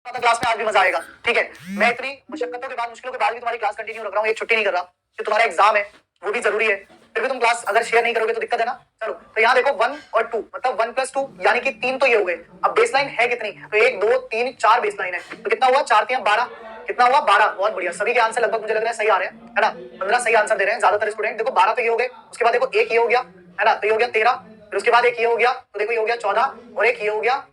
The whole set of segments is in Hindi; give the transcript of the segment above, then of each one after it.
क्लास में आज भी मजा आएगा। ठीक है, मैं इतनी मशक्कतों के बाद, मुश्किलों के बाद भी तुम्हारी क्लास कंटिन्यू रख रहा हूँ, एक छुट्टी नहीं कर रहा, कि तुम्हारा एग्जाम है वो भी जरूरी है, फिर भी तुम क्लास अगर शेयर नहीं करोगे तो दिक्कत है ना। चलो तो यहाँ देखो 1 और 2 मतलब 1 + 2 यानी कि 3 तो ये हो गए। अब बेसलाइन है कितनी, तो 1 2 3 4 बेसलाइन है, तो कितना हुआ 4 3 12, कितना हुआ 12। बहुत बढ़िया, सभी के आंसर लगभग मुझे लग रहा है सही आ रहे हैं, है ना। 15 सही आंसर दे रहे हैं ज्यादातर स्टूडेंट। देखो 12 तो ये हो गए, उसके बाद देखो एक ये हो गया, है ना, तो ये हो गया 13, फिर उसके बाद एक ये हो गया, तो देखो ये हो गया 14, और एक ये हो गया,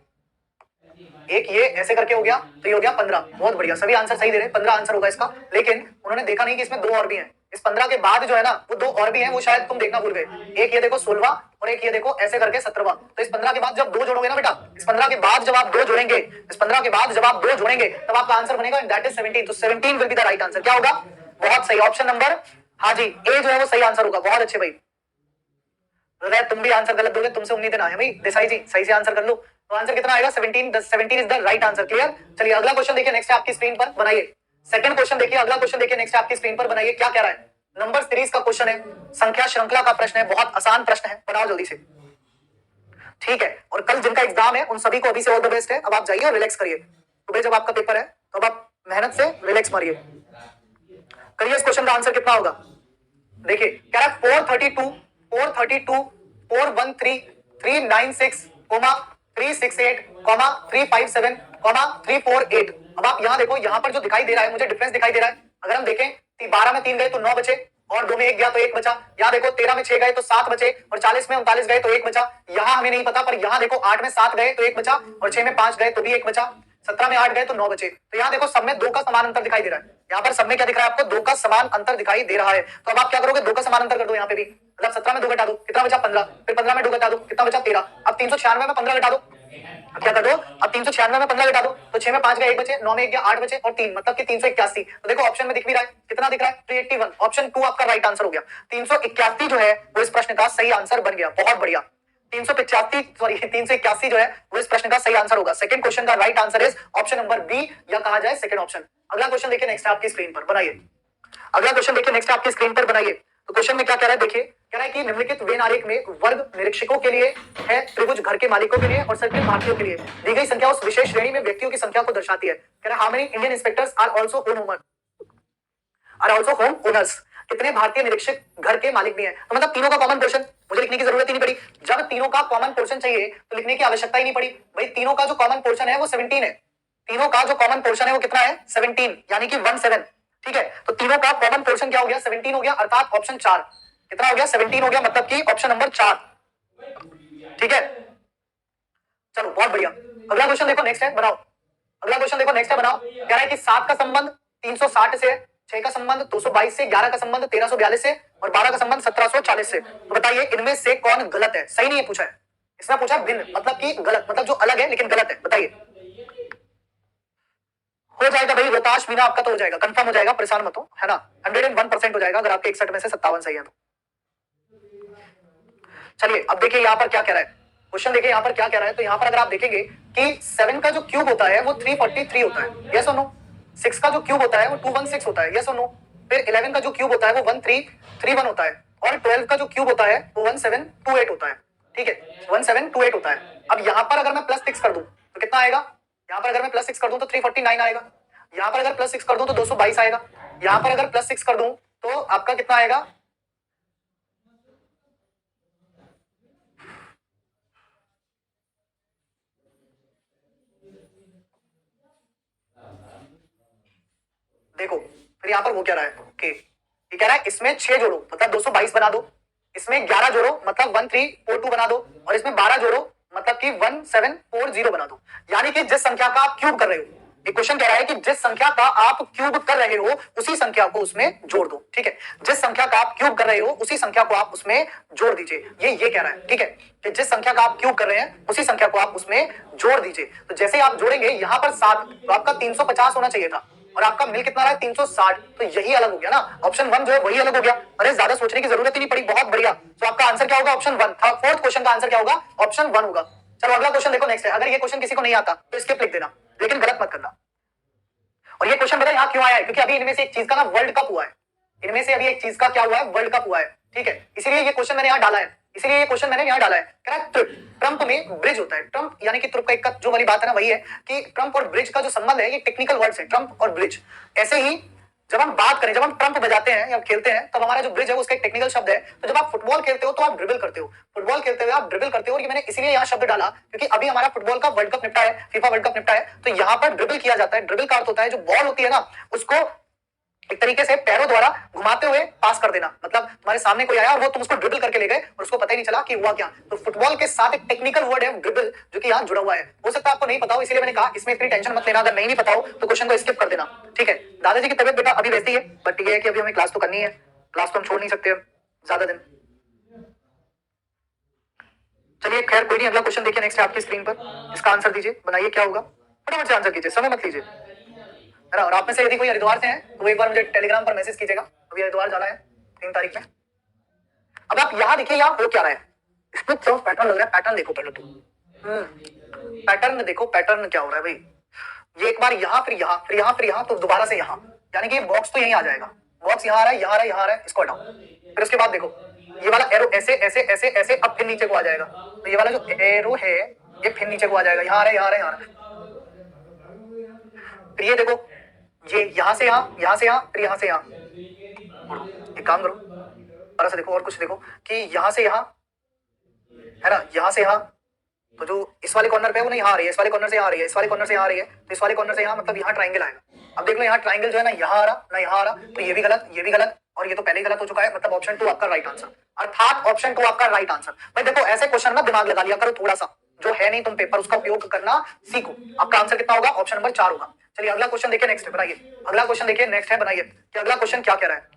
एक ये ऐसे करके हो गया, तो ये हो गया 15। बहुत बढ़िया, सभी आंसर सही दे रहे हैं, 15 आंसर होगा इसका। लेकिन उन्होंने देखा नहीं कि इसमें 2 और भी हैं। इस 15 के बाद जो है ना वो 2 और भी हैं, वो शायद तुम देखना भूल गए। एक ये देखो 16वां, और एक ये देखो ऐसे करके 17वां। तो इस 15 के बाद जब 2 जोड़ोगे ना बेटा, इस 15 के बाद जब आप 2 जोड़ेंगे, इस 15 के बाद जब आप 2 जोड़ेंगे तब आपका आंसर बनेगा, दैट इज 17। तो 17 will be the right answer. क्या होगा? बहुत सही, ऑप्शन नंबर, हाँ जी, ए जो है वो सही आंसर होगा। बहुत अच्छे भाई, तुम भी आंसर गलत दोगे, तुमसे उम्मीद ना है भाई। देसाई जी सही से आंसर कर लो, तो आंसर कितना आएगा? 17। 17 is the right answer. Clear? चलिए अगला क्वेश्चन देखिए नेक्स्ट आपकी स्क्रीन पर, बनाइए। सेकंड क्वेश्चन देखिए, अगला क्वेश्चन देखिए नेक्स्ट आपकी स्क्रीन पर, बनाइए। क्या कह रहा है? नंबर सीरीज का क्वेश्चन है, संख्या श्रृंखला का प्रश्न है, बहुत आसान प्रश्न है, बनाओ जल्दी से। ठीक है, और कल जिनका एग्जाम है उन सभी को अभी से ऑल द बेस्ट है। अब आप जाइए और रिलैक्स करिए, सुबह जब आपका पेपर है तो अब आप मेहनत से रिलैक्स मारिए, करिए। इस क्वेश्चन का आंसर कितना होगा? देखिए कह रहा है 432 432 413 396 368 357 348। अब आप यहाँ देखो, यहाँ पर जो दिखाई दे रहा है मुझे डिफरेंस दिखाई दे रहा है। अगर हम देखें 12 में 3 गए तो 9 बचे, और 2 में 1 गया तो 1 बचा। यहाँ देखो 13 में 6 गए तो 7 बचे, और 40 में 39 गए तो 1 बचा। यहाँ हमें नहीं पता, पर यहाँ देखो 8 में 7 गए तो 1 बचा, और 6 में 5 गए तो भी 1 बचा। 17 में 8 गए तो 9 बचे। तो यहाँ देखो सब में 2 का समान अंतर दिखाई दे रहा है। यहाँ पर सब में क्या दिख रहा है आपको? 2 का समान अंतर दिखाई दे रहा है। तो अब आप क्या करोगे? 2 का समान अंतर कर दो यहाँ पे भी, मतलब 17 में 2 घटा दो, कितना बचा? 15। फिर 15 में 2 घटा दो, कितना बचा? 13। अब 396 में 15 घटा दो, अब क्या कर दो? अब 396 में 15 घटा दो, तो 6 में 5 गए 1 बचे, 9 में 1 गया 8 बचे, और 3 मतलब कि 381। तो देखो ऑप्शन में दिख भी रहा है, कितना दिख रहा है? 381। ऑप्शन 2 आपका राइट आंसर हो गया। 381 जो है वो इस प्रश्न का सही आंसर बन गया। बहुत बढ़िया, 381 जो है वो इस प्रश्न का सही आंसर होगा। सेकंड क्वेश्चन का right answer is option number B, या कहा जाए सेकंड ऑप्शन। अगला क्वेश्चन देखिए नेक्स्ट आपकी स्क्रीन पर, बनाइए। अगला क्वेश्चन देखिए नेक्स्ट आपकी स्क्रीन पर, बनाइए। तो क्वेश्चन में क्या कह रहा है? देखिए कह रहा है कि निम्नलिखित वेन आरेख में वर्ग निरीक्षकों के लिए है, त्रिभुज घर के मालिकों के लिए और सर्किल भारतीयों के लिए दी गई संख्या उस विशेष श्रेणी में व्यक्तियों की संख्या को दर्शाती है। कह रहा है how many Indian inspectors are also home owners. कितने भारतीय निरीक्षक घर के मालिक भी हैं? तो मतलब तीनों का कॉमन पोर्शन, मुझे लिखने की जरूरत ही नहीं पड़ी। जब तीनों का कॉमन पोर्शन चाहिए तो लिखने की आवश्यकता ही नहीं पड़ी भाई। तीनों का जो कॉमन पोर्शन है वो 17 है। तीनों का जो कॉमन पोर्शन है वो कितना है? 17, यानी कि 17। ठीक है, तो तीनों का कॉमन पोर्शन क्या हो गया? 17 हो गया, अर्थात ऑप्शन 4। कितना हो गया? 17 हो गया, मतलब कि ऑप्शन नंबर 4। ठीक है, चलो बहुत बढ़िया। अगला क्वेश्चन देखो नेक्स्ट है, बनाओ। अगला क्वेश्चन देखो नेक्स्ट है, बनाओ। कह रहा है कि 7 का संबंध 360 से है, 6 का संबंध 222 से, 11 का संबंध 1342 से, और 12 का संबंध 1740 से। तो बताइए इनमें से कौन गलत है? सही नहीं है पूछा है, इसने पूछा भिन्न, मतलब कि गलत, मतलब जो अलग है लेकिन गलत है। बताइए। हो जाएगा भाई, रोताश बिना आपका तो हो जाएगा, कंफर्म हो जाएगा, परेशान मत हो, है ना। 101% हो जाएगा अगर आपके 61 में से 57 सही है तो। चलिए अब देखिए यहाँ पर क्या कह रहा है क्वेश्चन, देखिए यहाँ पर क्या कह रहा है। तो यहाँ पर अगर आप देखेंगे कि 7 का जो क्यूब होता है वो 343 होता है, यस और नो। 6 का जो क्यूब होता है वो 216 होता है, यस और नो। फिर 11 का जो क्यूब होता है वो 1331 होता है, और 12 का जो क्यूब होता है वो 1728 होता है। ठीक है, 1728 होता है। अब यहाँ पर अगर मैं +6 कर दूं तो कितना आएगा? यहाँ पर अगर मैं +6 कर दूं तो 349 आएगा। यहाँ पर अगर +6 कर दूं तो 222 आएगा। यहाँ पर अगर +6 कर दूं तो आपका कितना आएगा? देखो फिर यहाँ पर वो कह रहा है कि ये कह रहा है इसमें 6 जोड़ो मतलब 222 बना दो, इसमें 11 जोड़ो मतलब 1342 बना दो, और इसमें 12 जोड़ो मतलब कि 1740 बना दो। यानी कि जिस संख्या का आप क्यूब कर रहे हो, एक क्वेश्चन कह रहा है कि जिस संख्या का आप क्यूब कर रहे हो उसी संख्या को उसमें जोड़ दो। ठीक है, जिस संख्या का आप क्यूब कर रहे हो उसी संख्या को आप उसमें जोड़ दीजिए, ये कह रहा है। ठीक है, कि जिस संख्या का आप क्यूब कर रहे हैं उसी संख्या को आप उसमें जोड़ दीजिए। तो जैसे आप जोड़ेंगे यहाँ पर 7 तो आपका 350 होना चाहिए था, और आपका मिल कितना रहा है? 360। तो यही अलग हो गया ना, ऑप्शन 1 जो है वही अलग हो गया। अरे ज्यादा सोचने की जरूरत ही नहीं पड़ी, बहुत बढ़िया। तो आपका आंसर क्या होगा? ऑप्शन 1 था। फोर्थ क्वेश्चन का आंसर क्या होगा? ऑप्शन 1 होगा। चलो अगला क्वेश्चन देखो नेक्स्ट है। अगर ये क्वेश्चन किसी को नहीं आता तो स्किप लिख देना, लेकिन गलत मत करना। और ये क्वेश्चन पता है यहाँ क्यों आया है? क्योंकि अभी इनमें से एक चीज का ना वर्ल्ड कप हुआ है, इनमें से अभी एक चीज का क्या हुआ है? वर्ल्ड कप हुआ है। ठीक है, इसीलिए ये क्वेश्चन मैंने यहाँ डाला है। इसीलिए ये क्वेश्चन मैंने यहाँ डाला है। कह रहा है ट्रम्प में ब्रिज होता है। ट्रम्प यानी कि ट्रुप का एक जो वाली बात है ना, वही है कि ट्रम्प और ब्रिज का जो संबंध है ये टेक्निकल वर्ड्स है, ट्रम्प और ब्रिज। ऐसे ही जब हम बात करें, जब हम ट्रम्प बजाते हैं या खेलते हैं, तब हमारा जो ब्रिज है उसका एक टेक्निकल शब्द है। तो जब आप फुटबॉल खेलते हो तो आप ड्रिबल करते हो, फुटबॉल खेलते हुए आप ड्रिबल करते हो। और ये मैंने इसीलिए यहाँ शब्द डाला क्योंकि अभी हमारा फुटबॉल का वर्ल्ड कप निपटा है, फीफा वर्ल्ड कप निपटा है, तो यहाँ पर ड्रिबल किया जाता है। ड्रिबल का अर्थ होता है जो बॉल होती है ना उसको एक तरीके से पैरों द्वारा घुमाते हुए पास कर देना। मतलब तुम्हारे सामने कोई आया और वो तुम उसको ड्रिबल करके ले गए और उसको पता ही नहीं चला कि हुआ क्या। तो फुटबॉल के साथ एक टेक्निकल वर्ड है ड्रिबल, जो कि यहाँ जुड़ा हुआ है। हो सकता है आपको नहीं पता हो, इसलिए मैंने कहा इसमें इतनी टेंशन मत लेना। अगर नहीं पता हो तो क्वेश्चन को स्किप कर देना, ठीक है। दादाजी की तबियत बेटा अभी वैसी है, बट ये है कि अभी हमें क्लास तो करनी है, क्लास तो हम छोड़ नहीं सकते ज्यादा दिन। चलिए खैर कोई नहीं, अगला क्वेश्चन देखिए नेक्स्ट है आपकी स्क्रीन पर। इसका आंसर दीजिए, बनाइए क्या होगा, फटाफट से आंसर कीजिए, समय मत लीजिए, है ना। और आप में से यदि कोई हरिद्वार से हैं तो एक बार मुझे टेलीग्राम पर मैसेज कीजिएगा, अभी हरिद्वार जाना है 3 तारीख में। अब आप यहाँ देखिए, यहाँ हो क्या रहा है, इसमें क्यों पैटर्न लग रहा है, पैटर्न देखो पहले तो, पैटर्न देखो, पैटर्न क्या हो रहा है भाई। ये एक बार यहाँ, फिर यहाँ, फिर यहाँ, फिर यहाँ, तो दोबारा से यहाँ, यानी कि ये बॉक्स तो यहीं आ जाएगा। बॉक्स यहाँ आ रहा है, यहाँ आ रहा है, यहाँ आ रहा है, इसको हटाओ। फिर उसके बाद देखो ये वाला एरो ऐसे ऐसे ऐसे ऐसे अब फिर नीचे को आ जाएगा। तो ये वाला जो एरो है ये फिर नीचे को आ जाएगा, यहाँ आ रहा है, यहाँ आ रहा है, यहाँ आ रहा है। फिर ये देखो, ये यहाँ से यहाँ, यहाँ से यहाँ, फिर यहाँ से यहाँ। एक काम करो, थोड़ा सा देखो और कुछ देखो कि यहाँ से यहाँ, है ना, यहाँ से यहाँ, तो जो इस वाले कॉर्नर पे है वो नहीं यहाँ आ रही है, इस वाले कॉर्नर से यहाँ आ रही है, इस वाले कॉर्नर से यहाँ आ रही है, तो इस वाले कॉर्नर से यहाँ, मतलब यहाँ ट्राइंगल आएगा। अब देख लो यहाँ ट्राइंगल जो है ना, यहाँ आ रहा ना यहाँ आ रहा, तो ये भी गलत, ये भी गलत, और ये तो पहले ही गलत हो चुका है। मतलब ऑप्शन 2 आपका राइट आंसर, अर्थात ऑप्शन 2 आपका राइट आंसर। भाई देखो ऐसे क्वेश्चन में दिमाग लगा लिया करो थोड़ा सा, जो है नहीं तुम पेपर उसका उपयोग करना सीखो। आपका आंसर कितना होगा, ऑप्शन नंबर 4 होगा। चलिए अगला क्वेश्चन देखिए, नेक्स्ट है, बनाइए अगला क्वेश्चन देखिए, नेक्स्ट है, बनाइए कि अगला क्वेश्चन क्या कह रहा है।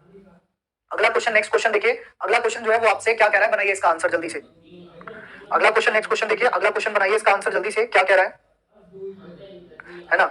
अगला क्वेश्चन, नेक्स्ट क्वेश्चन देखिए, अगला क्वेश्चन जो है वो आपसे क्या कह रहा है, बनाइए इसका आंसर जल्दी से। अगला क्वेश्चन, नेक्स्ट क्वेश्चन देखिए, अगला क्वेश्चन बनाइए, इसका आंसर जल्दी से क्या कह रहा है ना।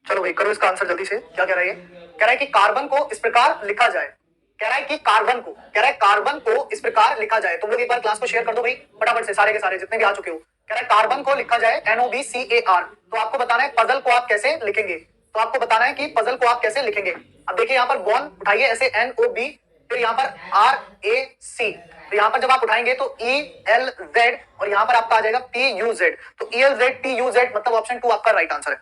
चलो भाई करो इसका आंसर जल्दी से, क्या कह रहा है ये, कह रहा है कि कार्बन को इस प्रकार लिखा जाए। कह रहा है कि कार्बन को, कह रहा है कार्बन को इस प्रकार लिखा जाए। तुम लोग एक बार क्लास को शेयर कर दो भाई फटाफट से, सारे के सारे जितने भी आ चुके हो। कह रहा है कार्बन को लिखा जाए NOBCAR। तो आपको बताना है पजल को आप कैसे लिखेंगे, तो आपको बताना है कि पजल को आप कैसे लिखेंगे। अब देखिए यहाँ पर बॉन उठाइए ऐसे NOB, फिर यहाँ पर RAC, तो यहाँ पर जब आप उठाएंगे तो ELZ और यहाँ पर आपका आ जाएगा PUZ। तो ELZ TUZ मतलब ऑप्शन 2 आपका राइट आंसर है,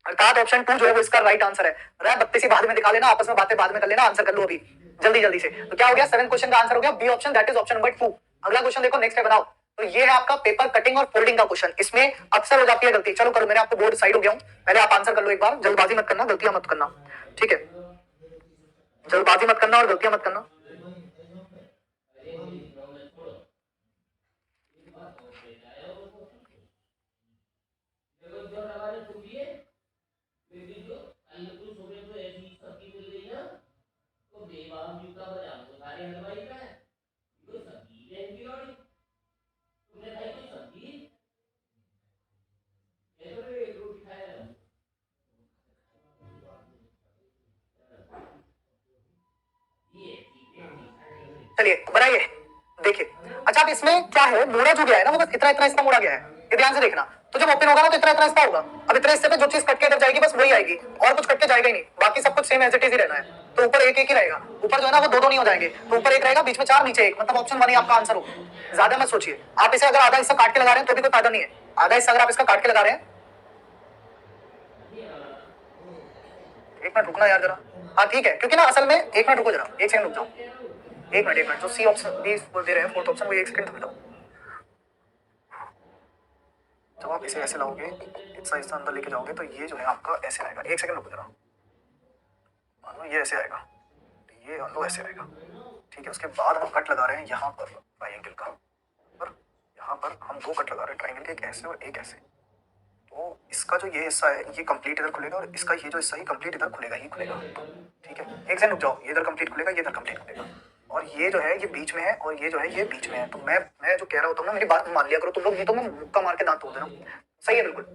अर्थात ऑप्शन 2 जो है वो इसका राइट आंसर है। रहा बत्तीसी बाद में दिखा लेना, आपस में बातें बाद में कर लेना, आंसर कर लो अभी जल्दी जल्दी से। तो क्या हो गया, 7 क्वेश्चन का आंसर हो गया B option, that is option number 2। अगला क्वेश्चन देखो, नेक्स्ट है, बनाओ। तो ये है आपका पेपर कटिंग और फोल्डिंग का क्वेश्चन, इसमें अक्सर हो जाती है गलती। चलो करो, मैंने आपको बोर्ड साइड हो गया हूं, पहले आप आंसर कर लो एक बार, जल्दबाजी मत करना, गलतियां मत करना, ठीक है, जल्दबाजी मत करना और गलतियां मत करना। चलिए बनाइए, देखिए। अच्छा अब इसमें क्या है, मोड़ा जो गया है ना वो बस इतना इतना इसका मोड़ा गया है, ये ध्यान से देखना। तो जब ओपन होगा ना तो इतना इतना इसका होगा। अब इतना इससे पे जो चीज कट के इधर जाएगी बस वही आएगी, और कुछ कट के जाएगा ही नहीं, बाकी सब कुछ सेम एज इट इज ही रहना है। तो ऊपर एक एक ही रहेगा, ऊपर जो है ना वो दो दो नहीं हो जाएंगे, तो ऊपर एक रहेगा, बीच में 4, नीचे 1, मतलब ऑप्शन 1 ही आपका आंसर होगा। ज्यादा मत सोचिए, आप इसे अगर आधा हिस्सा काट के लगा रहे हैं तो भी कोई फायदा नहीं है। आधा हिस्सा अगर आप इसका काट के लगा रहे हैं, एक मिनट रुकना यार जरा, हाँ ठीक है, क्योंकि ना असल में, एक मिनट रुको जरा, एक सेकंड रुक जाओ, एक मिनट, जो सी ऑप्शन बी दे रहे हैं फोर्थ ऑप्शन, वो एक सेकंड थम जाओ। जब आप इसे ऐसे लाओगे, इतना हिस्सा अंदर लेके जाओगे तो ये जो है आपका ऐसे आएगा, एक सेकंड रुको जरा, मान लो ये ऐसे आएगा, ये मान लो ऐसे आएगा, ठीक है। उसके बाद हम कट लगा रहे हैं यहाँ पर ट्राइंगल का, पर यहाँ पर हम 2 कट लगा रहे हैं ट्राइंगल के, एक ऐसे और एक ऐसे। तो इसका जो ये हिस्सा है ये कंप्लीट इधर खुलेगा, और इसका ये जो हिस्सा है कंप्लीट इधर खुलेगा ही खुलेगा, ठीक है। एक सेकंड रुक जाओ, ये इधर कंप्लीट खुलेगा, ये इधर कंप्लीट खुलेगा, और ये जो है ये बीच में है, और ये जो है ये बीच में है। तो मैं जो कह रहा होता हूँ ना, मेरी बात मान लिया करो तुम लोग, ये तो मैं मुक्का मार के दांत तोड़ दे रहा हूँ, सही है बिल्कुल।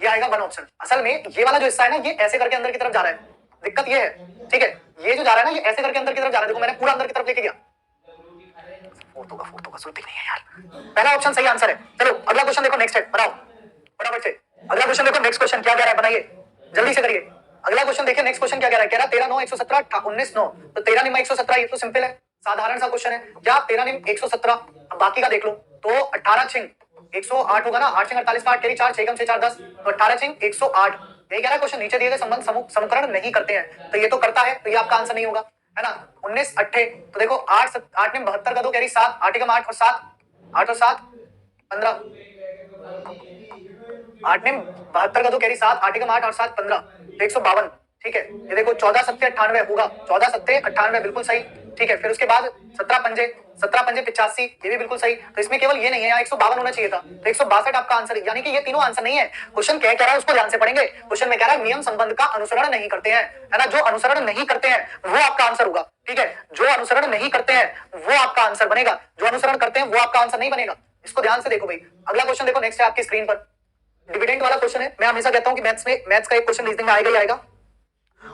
ये आएगा 1 ऑप्शन। असल में ये वाला जो हिस्सा है ना, ये ऐसे करके अंदर की तरफ जा रहा है, दिक्कत ये है, ठीक है। ये जो जा रहा है ना, ये ऐसे करके अंदर की तरफ जा रहा है, देखो मैंने पूरा अंदर की तरफ लेके गया। फोटो का सुनती नहीं है यार, पहला ऑप्शन सही आंसर है। चलो अगला क्वेश्चन देखो, नेक्स्ट है, बनाओ फटाफट से। अगला क्वेश्चन देखो, नेक्स्ट क्वेश्चन क्या कह रहा है, बनाइए जल्दी से करिए। अगला क्वेश्चन देखिए, नेक्स्ट क्वेश्चन क्या कह रहा है, कह रहा है 13 9 117 19 9, तो 13 निम्न 117, ये तो सिंपल है, साधारण सा क्वेश्चन है। क्या 13 निम्न 117, अब बाकी का देख लो, तो 18 छिंग 108 होगा ना, 8 छिंग 48 8 केरी 4 6 कम 6 4 10, तो 18 छिंग 108, यही कह रहा है क्वेश्चन। नीचे दिए गए संबंध समीकरण नहीं करते हैं, तो ये तो करता है, तो ये आपका आंसर नहीं होगा, है ना। 19 अट्ठे, तो देखो 8 8 में 72 का 2 कैरी 7, 8 एकम 8 और 7, 8 और 7 15, 8 में 72 का 2 कैरी 7, 8 एकम 8 और 7 15, 152, ठीक है। ये देखो 14 सत्ते 98 होगा, 14 सत्ते 98 बिल्कुल सही, ठीक है। फिर उसके बाद 17 पंजे 85, ये भी बिल्कुल सही। तो इसमें केवल ये नहीं है, यहाँ 152 होना चाहिए था, तो 162 आपका आंसर, यानी कि ये तीनों आंसर नहीं है। क्वेश्चन क्या कह रहा है उसको ध्यान से पढ़ेंगे। क्वेश्चन में कह रहा है नियम संबंध का अनुसरण नहीं करते हैं, है ना। जो अनुसरण नहीं करते हैं वो आपका आंसर होगा, ठीक है। जो अनुसरण नहीं करते हैं वो आपका आंसर बनेगा, जो अनुसरण करते हैं वो आपका आंसर नहीं बनेगा। इसको ध्यान से देखो भाई। अगला क्वेश्चन देखो, नेक्स्ट है आपकी स्क्रीन पर, डिविडेंड वाला क्वेश्चन है। मैं हमेशा कहता हूं कि मैथ्स का एक क्वेश्चन रीजनिंग में आएगा ही आएगा।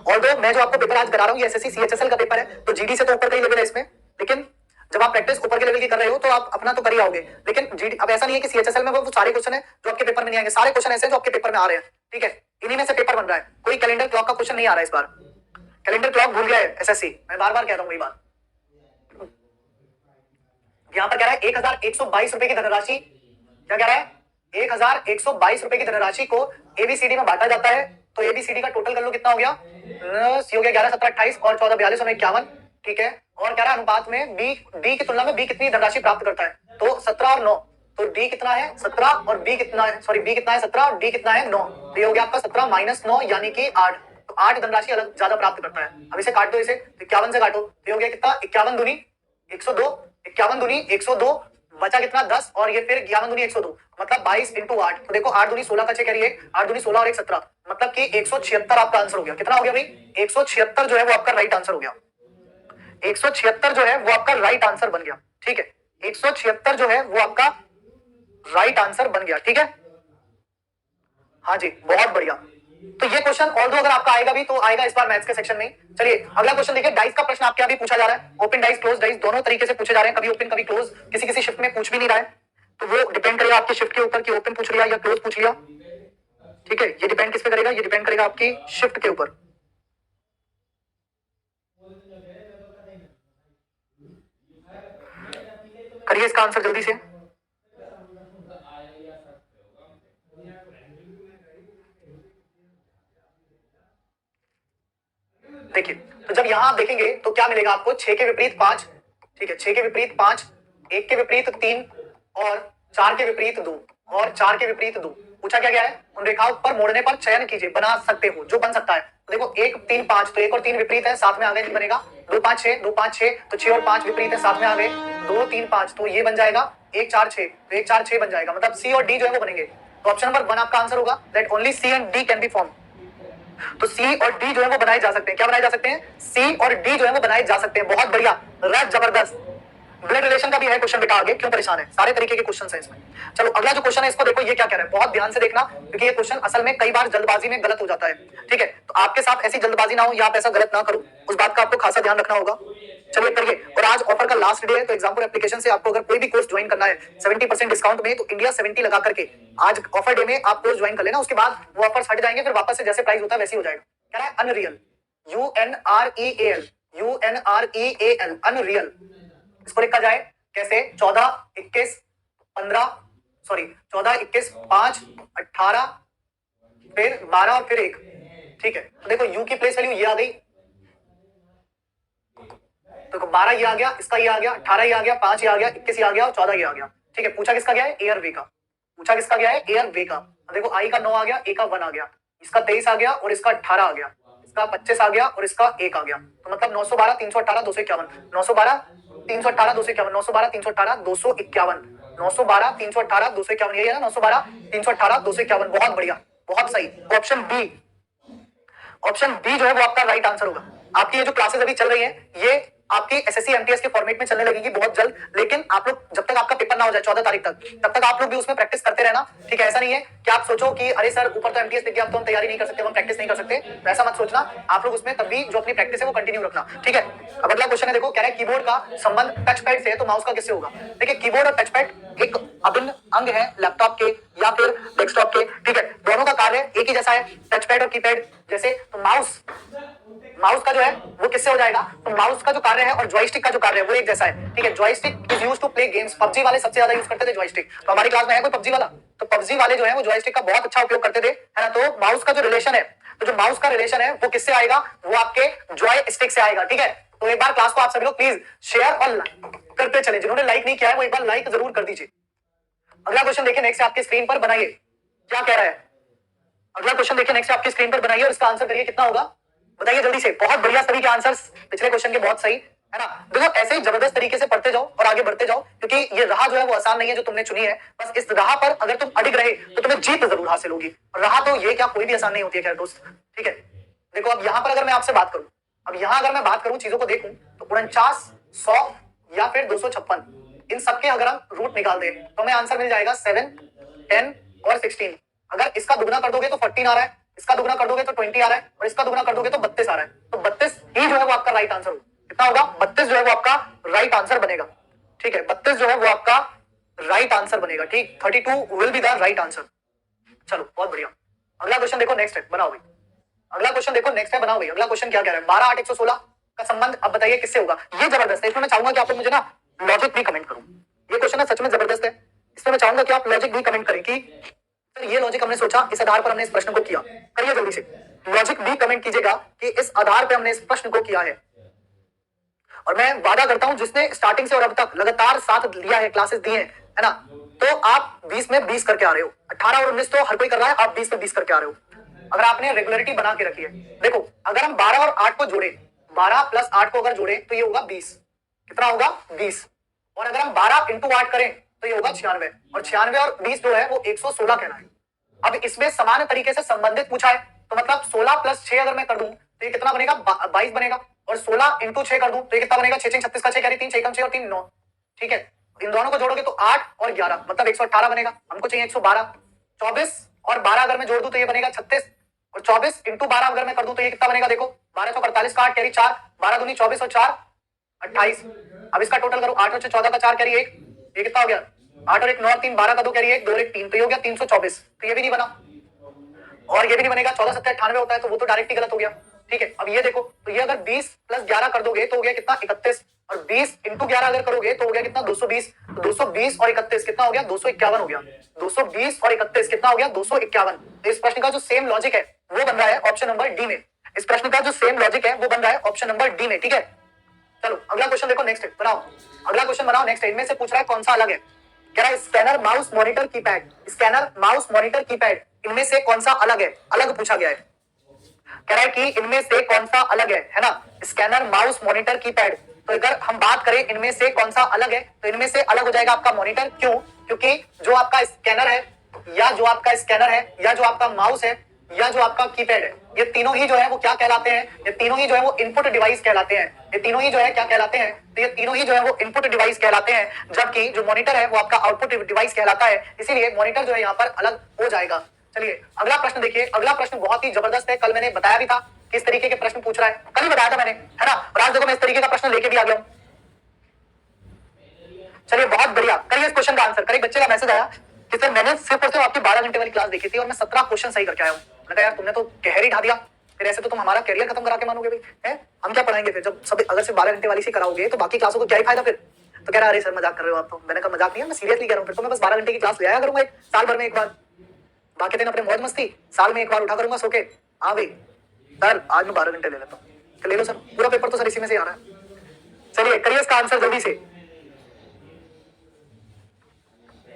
और दो, मैं जो आपको पेपर आज करा रहा हूं ये एसएससी सीएचएसएल का पेपर है, तो जीडी से तो ऊपर का ही लेवल है इसमें, लेकिन जब आप प्रैक्टिस ऊपर के लेवल की कर रहे हो तो आप अपना तो कर ही आओगे, लेकिन जीडी अब ऐसा नहीं है कि सीएचएसएल में वो सारे क्वेश्चन है जो आपके पेपर में नहीं आएंगे, सारे क्वेश्चन ऐसे हैं जो आपके पेपर में आ रहे हैं, ठीक है। इन्हीं में से पेपर बन रहा है, कोई कैलेंडर क्लॉक का क्वेश्चन नहीं आ रहा है इस बार। कैलेंडर क्लॉक भूल गया है एसएससी, मैं बार बार कह रहा हूं वही बात। यहां पर कह रहा है 1122 रुपए की धनराशि, क्या कह रहा है, 1122 रुपए की धनराशि को एबीसीडी में बांटा जाता है, तो एबीसीडी का टोटल कर लो कितना हो गया, सी हो गया 11 17 28 और 14 42 और 51, ठीक है। और कह रहा है अनुपात में डी की तुलना में बी कितनी धनराशि प्राप्त करता है, तो 17 और 9, तो डी कितना है 17 और बी कितना है, सॉरी बी कितना है 17 और डी कितना है 9, तो ये हो गया आपका 17 माइनस 9 यानी कि 8, तो 8 धनराशि अलग ज्यादा प्राप्त करता है। अब इसे काट दो, इसे 51 से काटो, तो ये हो गया कितना 51 दूनी 102, 51 दूनी 102, बचा कितना 10 और ये फिर 11 दूनी 102, मतलब 22 इंटू 8, तो देखो 8 दूनी 16 का चेक करिए, 8 दूनी 16 और 1 17, मतलब कि 176 आपका आंसर हो गया। कितना हो गया भाई, 176 जो है वो आपका राइट आंसर हो गया, 176 जो है वो आपका राइट आंसर बन गया, ठीक है। 176 जो है वो आपका राइट आंसर बन गया, ठीक है। हाँ जी, बहुत बढ़िया। तो ये क्वेश्चन ऑल्दो अगर आपका आएगा भी तो आएगा इस बार मैथ्स के सेक्शन में। चलिए अगला क्वेश्चन देखिए, डाइस का प्रश्न आपके यहाँ भी पूछा जा रहा है, ओपन डाइस क्लोज डाइस दोनों तरीके से पूछे जा रहे हैं, कभी ओपन कभी क्लोज, किसी किसी शिफ्ट में पूछ भी नहीं रहा है, तो वो डिपेंड करेगा आपकी शिफ्ट के ऊपर कि ओपन पूछ लिया या क्लोज पूछ लिया, ठीक है। ये डिपेंड किस पे करेगा, ये डिपेंड करेगा आपकी शिफ्ट के ऊपर। करिए इसका आंसर जल्दी से। देखिए तो जब यहां आप देखेंगे तो क्या मिलेगा आपको, 6 के विपरीत 5, ठीक है, 6 के विपरीत 5, 1 के विपरीत 3 और 4 के विपरीत 2 और 4 के विपरीत 2। पूछा क्या गया है, उन रेखाओं पर मोड़ने पर चयन कीजिए, बना सकते हो जो बन सकता है। तो देखो 1 3 5, तो 1 और 3 विपरीत है, साथ में आ गए नहीं बनेगा। 2 5 6, 2 5 6, तो 6 और 5 विपरीत है, साथ में आ गए 2 3 5, तो ये बन जाएगा 1 4 6, तो 1 4 6 बन जाएगा, मतलब सी और डी जो है वो बनेंगे। तो ऑप्शन नंबर 1 आपका आंसर होगा, that only C and D can be form. तो सी और डी जो है वो बनाए जा सकते हैं, क्या बनाए जा सकते हैं, सी और डी जो है वो बनाए जा सकते हैं। बहुत बढ़िया, रट जबरदस्त। ब्लड रिलेशन का भी है क्वेश्चन बेटा, आगे क्यों परेशान है, सारे तरीके के क्वेश्चन है इसमें। चलो अगला जो क्वेश्चन है इसको देखो, ये क्या कह रहा है, बहुत ध्यान से देखना, क्योंकि ये क्वेश्चन असल में कई बार जल्दबाजी में गलत हो जाता है, ठीक है। तो आपके साथ ऐसी जल्दबाजी ना हो या आप ऐसा गलत ना करो, उस बात का आपको खासा ध्यान रखना होगा। चलिए करिए, और आज ऑफर का लास्ट डे है, तो एग्जाम्पल एप्लीकेशन से आपको अगर कोई भी कोर्स ज्वाइन करना है 70% डिस्काउंट में, तो इंडिया 70 लगा करके आज ऑफर डे में आप कोर्स ज्वाइन कर लेना, उसके बाद वो ऑफर्स हट जाएंगे, फिर वापस से जैसे प्राइस होता है वैसे ही हो जाएगा। क्या है, अनरियल, UNREAL, UNREAL, अनरियल। इसको लिखा जाए कैसे, 14 21 15, सॉरी 14 21 5 18 फिर 12 और फिर 1, ठीक है। तो देखो यू की प्लेस वैल्यू ये आ गई, देखो 12 ये आ गया, इसका ये आ गया, 18 ये आ गया, 5 ये आ गया, 21 ये आ गया और 14 ये आ गया, ठीक है। पूछा किसका गया है, एयर वे का, पूछा किसका गया है, एयर वे का। देखो आई का 9 आ गया, ए का 1 आ गया, इसका 23 आ गया और इसका 18 आ गया, इसका 25 आ गया और इसका 1 आ गया, तो मतलब 912 318 251, 912 318 251, 912 318 251, 912 318 251, यही है ना 912 318 251। बहुत बढ़िया, बहुत सही। ऑप्शन बी, ऑप्शन बी जो है वो आपका राइट आंसर होगा। आपकी ये जो क्लासेस अभी चल रही है ये आपकी एसएससी एमटीएस के फॉर्मेट में चलने लगेगी बहुत जल्द, लेकिन आप लोग जब तक आपका पेपर ना हो जाए 14 तारीख तक, तब तक आप लोग भी उसमें प्रैक्टिस करते रहना, ठीक है। ऐसा नहीं है कि आप सोचो कि अरे सर ऊपर तो एमटीएस दिख गया, अब तो हम तैयारी नहीं कर सकते, हम प्रैक्टिस नहीं कर सकते, वैसा मत सोचना। आप लोग उसमें तब भी जो अपनी प्रैक्टिस है वो कंटिन्यू रखना, ठीक है। अब अगला क्वेश्चन है, देखो कह रहा है कीबोर्ड का संबंध टच पैड से है तो माउस का किससे होगा। देखिए कीबोर्ड और टच पैड एक अभिन्न अंग है लैपटॉप के या फिर डेस्कटॉप के, ठीक है। दोनों का कार्य एक ही जैसा है, टच पैड और कीपैड जैसे। तो माउस का जो है वो किससे हो जाएगा, तो माउस का जो कार्य है और जॉयस्टिक का जो कार्य है वो एक जैसा है, ठीक है। Joystick is used to play games, PUBG वाले सबसे ज्यादा यूज करते थे जॉयस्टिक। तो हमारी क्लास में है कोई पबजी वाला, तो पबजी वाले जो है वो जॉयस्टिक का बहुत अच्छा उपयोग करते थे, है ना। तो माउस का जो रिलेशन है, तो जो माउस का रिलेशन है वो किससे आएगा, वो आपके जॉयस्टिक से आएगा, ठीक है। तो एक बार क्लास को आप सभी लोग प्लीज शेयर और लाइक करते चले, जिन्होंने लाइक नहीं किया है वो एक बार लाइक जरूर कर दीजिए। अगला क्वेश्चन देखिए नेक्स्ट आपकी स्क्रीन पर बनाइए, क्या कह रहा है। अगला क्वेश्चन देखिए नेक्स्ट आपकी स्क्रीन पर बनाइए और इसका आंसर करिए कितना होगा, बताइए जल्दी से। बहुत बढ़िया, सभी के आंसर्स पिछले क्वेश्चन के बहुत सही, है ना। देखो ऐसे ही जबरदस्त तरीके से पढ़ते जाओ और आगे बढ़ते जाओ, क्योंकि ये राह जो है वो आसान नहीं है जो तुमने चुनी है। बस इस राह पर अगर तुम अडिग रहे तो तुम्हें जीत जरूर हासिल होगी। राह तो ये क्या कोई भी आसान नहीं होती है खैर दोस्त, ठीक है। देखो अब यहाँ पर अगर मैं आपसे बात करूं, अब यहाँ अगर मैं बात करूं चीजों को देखूं, तो 49, 100 या फिर 256, इन सबके अगर हम रूट निकाल दें तो हमें आंसर मिल जाएगा 7, 10 और 16। अगर इसका दुगना कर दोगे तो 14 आ रहा है, इसका दुगना कर दोगे तो 20 आ रहा है, और इसका दुगना कर दोगे तो 32 आ रहा है। तो 32 ही जो है वो आपका राइट आंसर होगा। कितना होगा, 32 जो है वो आपका राइट आंसर बनेगा, ठीक है। 32 जो है वो आपका राइट आंसर बनेगा, ठीक। 32 will be the right answer. चलो बहुत बढ़िया। अगला क्वेश्चन देखो नेक्स्ट है, बनाओ भाई। अगला क्वेश्चन देखो नेक्स्ट है, बनाओ भाई। अगला क्वेश्चन क्या कह रहा है, 12, 8, 116 का संबंध अब बताइए किससे होगा। ये जबरदस्त है, इसमें मैं चाहूंगा कि आप लोग मुझे ना लॉजिक भी कमेंट करो। ये क्वेश्चन ना सच में जबरदस्त है, इसमें मैं चाहूंगा कि आप लॉजिक भी कमेंट करें कि सर ये लॉजिक हमने सोचा, इस आधार पर हमने इस प्रश्न को किया। करिए जल्दी से लॉजिक भी कमेंट कीजिएगा कि इस आधार पर हमने इस प्रश्न को किया है। और मैं वादा करता हूं जिसने स्टार्टिंग से और अब तक लगातार साथ लिया है, क्लासेस दी है ना, तो आप 20 में 20 करके आ रहे हो। 18 और 19 तो हर कोई कर रहा है, आप 20 में 20 करके आ रहे हो अगर आपने रेगुलरिटी बना के रखी है। देखो अगर हम 12 और 8 को जोड़े, 12 प्लस 8 को अगर जोड़े तो ये होगा 20। कितना होगा, 20। और अगर हम 12 इंटू 8 करें तो ये होगा 96, और 96 और 20 जो है वो 116 कहना है। अब इसमें समान तरीके से संबंधित पूछा है, तो मतलब 16 प्लस 6 अगर मैं कर दूं तो ये कितना बनेगा, 22 बनेगा। और 16 इंटू 6 कर दूं तो ये कितना बनेगा, 6 36 का 6 कैरी 3 6 6 और 3 9, ठीक है। इन दोनों को जोड़ोगे तो 8 और 11 मतलब 118 बनेगा, हमको चाहिए 112। 24 और 12 अगर मैं जोड़ दूं तो ये बनेगा 36, और 24 इंटू 12 अगर मैं कर दूं तो ये कितना बनेगा, देखो 12 चौक 48 का 8 कैरी 4, 12 दूनी 24 और 4 28। अब इसका टोटल करो, 8 और 14 का 4 कैरी 1, ये कितना हो गया, 8 और 1 9 और 3 12 का 2 कैरी 1 2 और 1 3, तो ये हो गया 324। तो ये भी नहीं बना और ये भी नहीं बनेगा। 14 7 98 होता है, तो वो तो डायरेक्ट ही गलत हो गया, ठीक है। अब ये देखो, तो ये अगर 20 प्लस 11 कर दोगे तो हो गया कितना, 31, और 20 इंटू 11 अगर करोगे तो हो गया कितना, 220। तो 220 और 31 कितना हो गया, 251 हो गया। 220 और 31 कितना हो गया, 251। तो इस प्रश्न का जो सेम लॉजिक है वो बन रहा है ऑप्शन नंबर डी में। इस प्रश्न का जो सेम लॉजिक है वो बन रहा है ऑप्शन नंबर डी में, ठीक है। चलो अगला क्वेश्चन देखो नेक्स्ट है, बनाओ अगला क्वेश्चन बनाओ नेक्स्ट है। इनमें से पूछ रहा है कौन सा अलग है, कह रहा है scanner, mouse, monitor, keypad. Scanner, mouse, monitor, keypad, इनमें से कौन सा अलग है, अलग पूछा गया है। कह रहा है कि इनमें से कौन सा अलग है ना। Scanner, mouse, monitor, keypad. तो अगर हम बात करें इनमें से कौन सा अलग है, तो इनमें से अलग हो जाएगा आपका मॉनिटर। क्यों, क्योंकि जो आपका स्कैनर है या जो आपका स्कैनर है या जो आपका माउस है या जो आपका कीपैड है, ये तीनों ही जो है वो क्या कहलाते हैं, ये तीनों ही जो है वो इनपुट डिवाइस कहलाते हैं। ये तीनों ही जो है क्या कहलाते हैं, तो ये तीनों ही जो है वो इनपुट डिवाइस कहलाते हैं, जबकि जो मॉनिटर है वो आपका आउटपुट डिवाइस कहलाता है। इसीलिए मॉनिटर जो है यहाँ पर अलग हो जाएगा। चलिए अगला प्रश्न देखिए। अगला प्रश्न बहुत ही जबरदस्त है, कल मैंने बताया भी था किस तरीके के प्रश्न पूछ रहा है, कल ही बताया था मैंने, है ना। और आज देखो मैं इस तरीके का प्रश्न लेके भी आ गया हूं। चलिए बहुत बढ़िया, करिए इस क्वेश्चन का आंसर। करिए, बच्चे का मैसेज आया कि सर मैंने सिर्फ और सिर्फ आपकी 12 घंटे वाली क्लास देखी थी और मैं 17 क्वेश्चन सही करके आया हूं। मैंने कहा यार तुमने तो कहर ही ढा दिया, फिर ऐसे तो तुम हमारा करियर खत्म करा के मानोगे भाई, है हम क्या पढ़ाएंगे फिर, जब सब अगर सिर्फ 12 घंटे वाली से कराओगे तो बाकी क्लासों को क्या ही फायदा फिर। तो कह रहा अरे सर मजाक कर रहे हो आप, तो मैंने कहा मजाक नहीं है, मैं सीरियसली कह रहा हूँ। फिर तो मैं बस 12 घंटे की क्लास ले आया करूंगा एक साल भर में एक बार, बाकी दिन अपने मौज मस्ती साल में एक बार उठा करूंगा सो के। हाँ भाई सर आज मैं 12 घंटे ले लेता हूँ, ले लो सर, पूरा पेपर तो सर इसी में से आ रहा है। चलिए करिए इसका आंसर जल्दी से।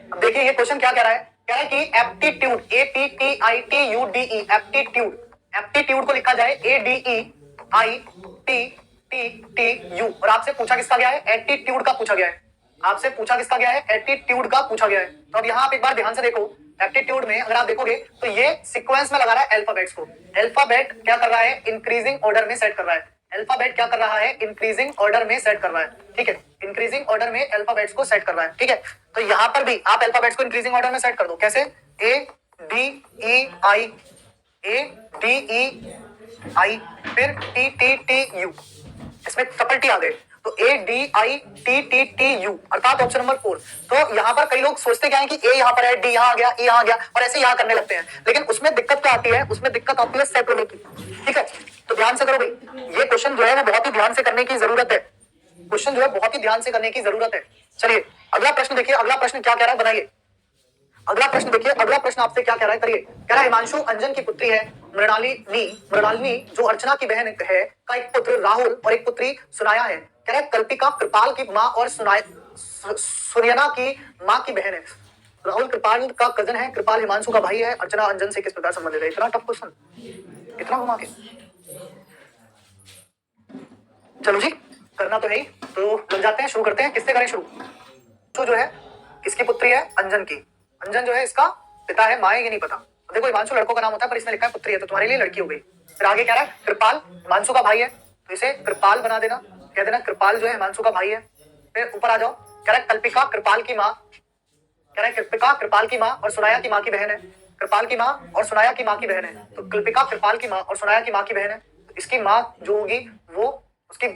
अब देखिए ये क्वेश्चन क्या कह रहा है, कह रहा है कि एप्टीट्यूड, APTITUDE, एप्टीट्यूड, एप्टीट्यूड को लिखा जाए ADEITTTU, और आपसे पूछा किसका गया है, एटीट्यूड का पूछा गया है। आपसे पूछा किसका गया है, एटीट्यूड का पूछा गया है। तो अब यहाँ आप एक बार ध्यान से देखो, एप्टीट्यूड में अगर आप देखोगे तो ये सीक्वेंस में लगा रहा है अल्फाबेट्स को। अल्फाबेट क्या कर रहा है, इंक्रीजिंग ऑर्डर में सेट कर रहा है। अल्फाबेट क्या कर रहा है, इंक्रीजिंग ऑर्डर में सेट कर रहा है, ठीक है। इंक्रीजिंग ऑर्डर में अल्फाबेट्स को सेट कर रहा है, ठीक है। तो यहां पर भी आप अल्फाबेट्स को इंक्रीजिंग ऑर्डर में सेट कर दो, कैसे, ADEI, ADEI, फिर TTTU, इसमें ट्रिपल टी आ गए। तो ADITTTU अर्थात ऑप्शन नंबर 4। तो यहाँ पर कई लोग सोचते क्या है कि ए यहाँ पर है, डी यहाँ आ गया, ई यहाँ आ गया और ऐसे यहाँ करने लगते हैं, लेकिन उसमें दिक्कत क्या आती है, उसमें दिक्कत आती है सेट होने की। ठीक है, तो ध्यान से करो भाई, ये क्वेश्चन जो है वो बहुत ही ध्यान से करने की जरूरत है, क्वेश्चन जो है बहुत ही ध्यान से करने की जरूरत है। चलिए अगला प्रश्न देखिए, अगला प्रश्न क्या कह रहा है, बनाइए अगला प्रश्न देखिए, अगला प्रश्न आपसे क्या कह रहा है, करिए। कह रहा है हिमांशु अंजन की पुत्री है, मृणालिनी जो अर्चना की बहन है का एक पुत्र राहुल और एक पुत्री सुनाया है। कह रहा है कल्पिका कृपाल की माँ और सुनयना की माँ की बहन है। राहुल कृपाल का कजन है, कृपाल हिमांशु का भाई है, अर्चना अंजन से किस प्रकार संबंधित है। इतना टफ क्वेश्चन, इतना घुमा के, चलो जी करना तो है ही, तो लग जाते हैं, शुरू करते हैं। किससे करें शुरू? तो जो है इसकी पुत्री है अंजन की, अंजन जो है इसका पिता है, माँ है ये नहीं पता। देखो हिमांशु लड़कों का नाम होता है पर इसमें लिखा है पुत्री है, तो तुम्हारे लिए लड़की हो गई। फिर आगे कह रहा है कृपाल हिमांशु का भाई है, तो इसे कृपाल बना देना, कह देना कृपाल जो है हिमांशु का भाई है। फिर ऊपर आ जाओ, कह रहा है कल्पिका कृपाल की माँ, कह रहा है कल्पिका कृपाल की माँ और सुनाया की माँ की बहन है, कृपाल की माँ और सुनाया की माँ की बहन है। तो कल्पिका कृपाल की माँ और सुनाया की माँ की बहन है, तो इसकी माँ जो होगी वो उसकी,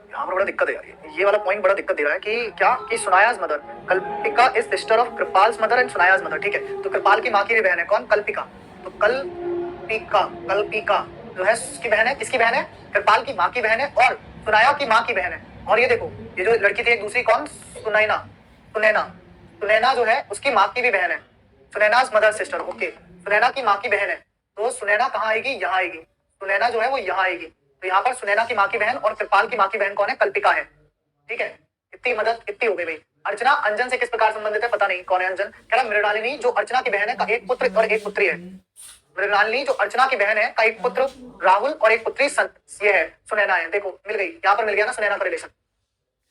यहाँ पर बड़ा दिक्कत है यार, ये वाला पॉइंट बड़ा दिक्कत दे रहा है कि क्या कि Sunaya's mother, Kalpika is sister of Kripal's mother and Sunaya's mother. ठीक है, तो कृपाल की माँ की भी बहन है, कौन? कल्पिका। तो कल्पिका जो है उसकी बहन है, किसकी बहन है? कृपाल की माँ की बहन है और सुनाया की माँ की बहन है। और ये देखो ये जो लड़की थी एक दूसरी, कौन? सुनैना, सुनैना, सुनैना जो है उसकी माँ की भी बहन है, सुनैनाज मदर सिस्टर। ओके, सुनैना की माँ की बहन है, तो सुनैना कहाँ आएगी? यहाँ आएगी, सुनैना जो है वो यहाँ आएगी। तो यहाँ पर सुनैना की माँ की बहन और कृपाल की माँ की बहन कौन है? कल्पिका है। ठीक है, इतनी मदद कितनी हो गई भाई। अर्चना अंजन से किस प्रकार संबंधित है? पता नहीं कौन है अंजन। कह रहा मृणालिनी जो अर्चना की बहन है का एक पुत्र और एक पुत्री है। मृणालिनी जो अर्चना की बहन है का एक पुत्र राहुल और एक पुत्री ये है सुनैना है। देखो मिल गई, यहाँ पर मिल गया ना सुनैना का रिलेशन,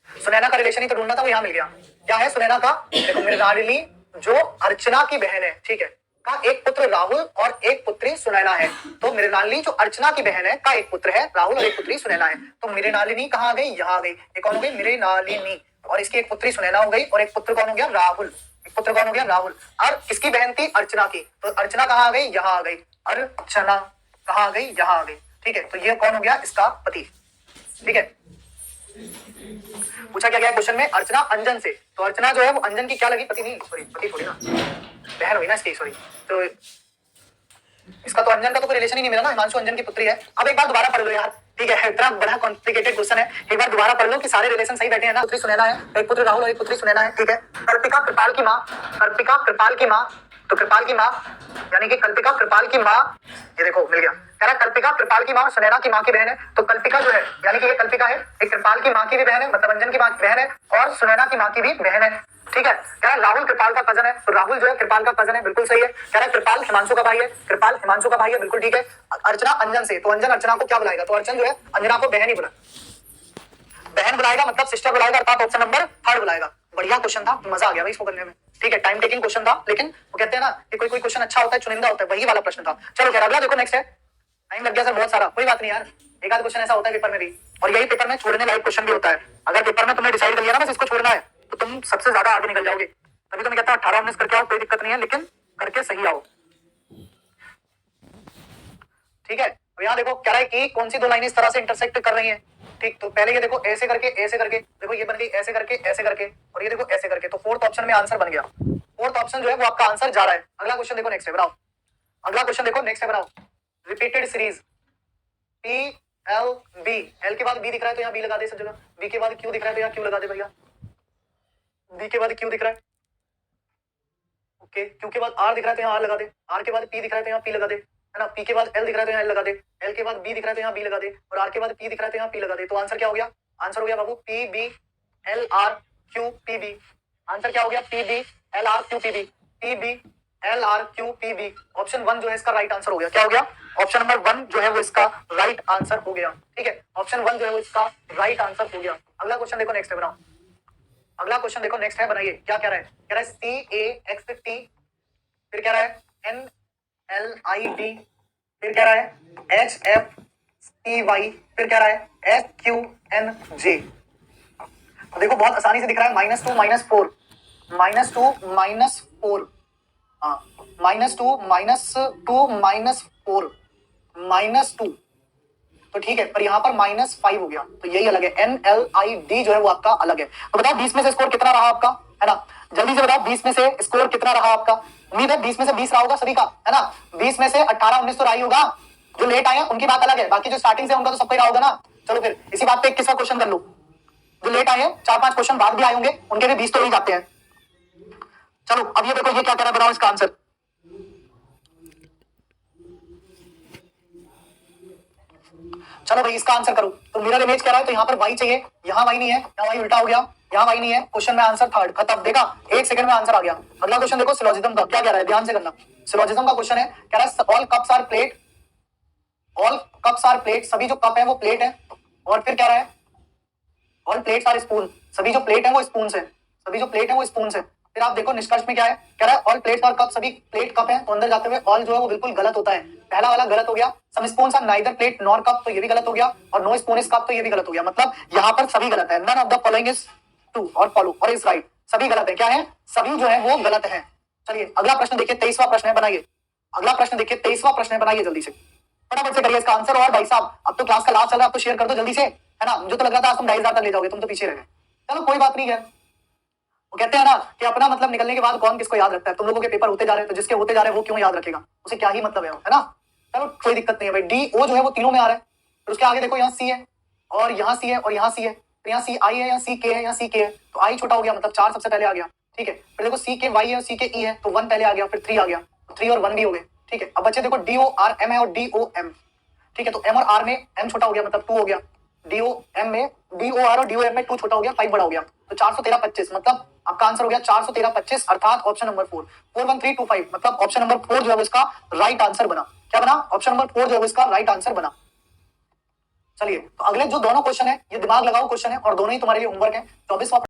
सुनैना का रिलेशन ही तो ढूंढना था, वो यहाँ मिल गया। क्या है सुनैना का? देखो मृणालिनी जो अर्चना की बहन है, ठीक है, का एक पुत्र राहुल और एक पुत्री सुनैना है। तो मृणालिनी जो अर्चना की बहन है का एक पुत्र है राहुल और एक पुत्री सुनैना है। तो मृणालिनी कहाँ आ गई? यहाँ आ गई। ये कौन हो गई? मृणालिनी। और इसकी एक पुत्री सुनैना हो गई और एक पुत्र कौन हो गया? राहुल। एक पुत्र कौन हो गया? राहुल। और किसकी बहन थी? अर्चना की। तो अर्चना कहाँ आ गई? यहाँ आ गई। अर्चना कहाँ आ गई? यहाँ आ गई। ठीक है, तो ये कौन हो गया? इसका पति। ठीक है, पूछा क्या गया क्वेश्चन में? अर्चना अंजन से। तो अर्चना जो है वो अंजन की क्या लगी? पति नहीं, सॉरी पति थोड़ी ना, बहन हुई ना इसकी, सॉरी। तो इसका तो अंजन का तो कोई रिलेशन ही नहीं मिला ना, हिमांशु अंजन की पुत्री है। अब एक बार दोबारा पढ़ लो यार, ठीक है, इतना बड़ा कॉम्प्लिकेटेड क्वेश्चन है, एक बार दोबारा पढ़ लो कि सारे रिलेशन सही बैठे हैं ना। पुत्री सुनैना है, एक पुत्र राहुल और एक पुत्री सुनैना है। ठीक है, कल्पिका कृपाल की माँ, कल्पिका कृपाल की माँ, तो कृपाल की माँ यानी कि कल्पिका कृपाल की माँ, ये देखो मिल गया। कह रहा कल्पिका कृपाल की माँ और सुनैना की माँ की बहन है। तो कल्पिका जो है यानी कि ये कल्पिका है, एक कृपाल की माँ की भी बहन है, मतलब अंजन की माँ की बहन है, और सुनैना की माँ की भी बहन है। ठीक है, कह रहा राहुल कृपाल का कजन है, तो राहुल जो है कृपाल का कजन है, बिल्कुल सही है। कह रहा कृपाल हिमांशु का भाई है, कृपाल हिमांशु का भाई है, बिल्कुल ठीक है। अर्चना अंजन से, तो अंजन अर्चना को क्या बुलाएगा? तो अर्चन जो है अंजना को बहन ही बहन बुलाएगा, मतलब सिस्टर बुलाएगा, अर्थात ऑप्शन नंबर 3 बुलाएगा। बढ़िया क्वेश्चन था, मजा आ गया भाई इसको करने में। ठीक है, टाइम टेकिंग क्वेश्चन था, लेकिन वो कहते हैं ना कि कोई कोई क्वेश्चन अच्छा होता है, चुनिंदा होता है, वही वाला प्रश्न था। चलो खैर अगला देखो, नेक्स्ट है। टाइम लग गया सर बहुत सारा, कोई बात नहीं यार, एक आध क्वेश्चन ऐसा होता है पेपर में भी, और यही पेपर में छोड़ने लायक क्वेश्चन भी होता है। अगर पेपर में तुमने डिसाइड कर लिया ना बस इसको छोड़ना है, तो तुम सबसे ज्यादा आगे निकल जाओगे। तभी तो मैं कहता हूँ 18-19 करके आओ, कोई दिक्कत नहीं है, लेकिन करके सही आओ। ठीक है, तो यहाँ देखो क्या है कि कौन सी दो लाइनें इस तरह से इंटरसेक्ट कर रही हैं। ठीक, तो पहले ये देखो ऐसे करके देखो ये बन गई ऐसे करके, और ये देखो ऐसे करके, तो फोर्थ ऑप्शन में आंसर बन गया। फोर्थ ऑप्शन जो है वो आपका आंसर जा रहा है। अगला क्वेश्चन देखो, नेक्स्ट है, बनाओ। अगला क्वेश्चन देखो, नेक्स्ट है, बनाओ। Repeated series P L B, L के बाद बी दिख रहा है तो यहाँ बी लगा दे सब जगह, बी के बाद क्यू दिख रहा है तो यहाँ क्यू लगा दे भैया, बी के बाद क्यू दिख रहा है, ओके, क्यू के बाद आर दिख रहा है तो यहाँ आर लगा दे, आर के बाद पी दिख रहा है तो यहाँ पी लगा दे, है ना, पी के बाद एल दिख रहा है तो यहाँ एल लगा दे, एल के बाद बी दिख रहा है तो यहाँ बी लगा दे, और आर के बाद पी दिख रहा है तो यहाँ पी लगा दे। तो आंसर क्या हो गया? आंसर हो गया बाबू P B L R Q P B. Answer क्या हो गया? P B L R Q P B, P B L R Q P B. Option 1 जो है इसका राइट आंसर हो गया। क्या हो गया? ऑप्शन नंबर 1 जो है वो इसका राइट आंसर हो गया। ठीक है, ऑप्शन 1 जो है वो इसका राइट आंसर हो गया। अगला क्वेश्चन देखो, नेक्स्ट है, बनाओ। अगला क्वेश्चन देखो, नेक्स्ट है, बनाइए। क्या कह रहा है? कह रहा है सी ए एक्स टी, फिर कह रहा है एन एल आई डी, फिर कह रहा है एच एफ सी वाई, फिर कह रहा है एस क्यू एन जे। तो देखो बहुत आसानी से दिख रहा है, -2 -4, -2 -4, हाँ, -2 -2 -4 -2, तो ठीक है, पर यहाँ पर -5 हो गया, तो यही अलग है, NLID जो है वो आपका अलग है। तो बताओ 20 में से स्कोर कितना रहा आपका, है ना, जल्दी से बताओ 20 में से स्कोर कितना रहा आपका। उम्मीद है 20 में से 20 रहा होगा सभी का, है ना। 20 में से 18 19 तो रहा ही होगा। जो लेट आए हैं उनकी बात अलग है, बाकी जो स्टार्टिंग से उनका तो सबका ही रहा होगा ना। चलो फिर इसी बात पे 21वां क्वेश्चन कर लो। जो लेट आए हैं 4-5 क्वेश्चन बाद भी आए होंगे, उनके भी 20 तो हो ही जाते हैं। चलो अब ये देखो ये क्या कह रहा है, बताओ इसका आंसर। चलो भाई इसका आंसर करो। तो मिरर इमेज कह रहा है, तो यहाँ पर वाई चाहिए, यहाँ वाई नहीं है, यहाँ वाई उल्टा हो गया, यहाँ वाई नहीं है, क्वेश्चन में आंसर थर्ड खत्म। देखा 1 सेकंड में आंसर आ गया। अगला क्वेश्चन देखो सिलोजिज्म का क्या कह रहा है, ध्यान से करना। सिलोजिज्म का क्वेश्चन है, कह रहा है all cups are plate, all cups are plate, सभी जो कप है वो प्लेट है। और फिर कह रहा है ऑल प्लेट्स आर स्पून, सभी जो प्लेट है वो स्पून है, सभी जो प्लेट है वो स्पून है। फिर आप देखो निष्कर्ष में क्या है, कह रहा है ऑल प्लेट्स आर कप, सभी प्लेट कप है। तो अंदर जाते हुए ऑल जो है वो बिल्कुल गलत होता है, पहला वाला गलत हो गया। Some spoons are neither plate nor cup, तो ये भी गलत हो गया। और नो स्पून इज कप, तो ये भी गलत हो गया। मतलब यहाँ पर सभी गलत है, none of the following is true और फॉलो और इज राइट, सभी गलत है। क्या है, सभी जो है वो गलत है। चलिए अगला प्रश्न देखिए, 23वां प्रश्न है, बनाइए। अगला प्रश्न देखिए 23वां प्रश्न है, बनाइए जल्दी से, फटाफट से करिए इसका आंसर। और भाई साहब अब तो क्लास का लास्ट चल रहा है, अब तो शेयर कर दो जल्दी से, है ना। मुझे तो लग रहा था आज तुम 2,500 तक ले जाओगे, तुम तो पीछे रह गए। चलो कोई बात नहीं है, वो कहते हैं ना कि अपना मतलब निकलने के बाद कौन किसको याद रखता है। तुम लोगों के पेपर होते जा रहे हैं, तो जिसके होते जा रहे हैं वो क्यों याद रखेगा, उसे क्या ही मतलब है ना। चलो कोई दिक्कत नहीं है भाई। डी ओ जो है वो तीनों में आ रहा है। फिर उसके आगे देखो यहाँ सी है, और यहाँ सी है, और यहाँ सी है। तो यहाँ सी आई है, यहाँ सी के है, यहाँ सी के है, तो आई छोटा हो गया, मतलब 4 सबसे पहले आ गया। ठीक है, फिर देखो सी के वाई है और सी के ई है, तो 1 पहले आ गया, फिर 3 आ गया, तो 3 और 1 भी हो गए। ठीक है, अब बच्चे देखो डी ओ आर एम है और डी ओ एम। ठीक है, तो एम और आर में एम छोटा हो गया, मतलब 2 हो गया। डीओ एम में डीओ आर और डीओ एम में 2 छोटा हो गया, 5 बड़ा हो गया, तो 413 25, मतलब आपका आंसर हो गया 413 25, अर्थात ऑप्शन नंबर 4 41325, मतलब ऑप्शन नंबर 4 जो है इसका राइट आंसर बना। क्या बना, ऑप्शन नंबर 4 जो है इसका राइट आंसर बना। चलिए तो अगले जो दोनों क्वेश्चन है ये दिमाग लगाओ क्वेश्चन है, और दोनों ही तुम्हारे लिए होमवर्क है। 24वां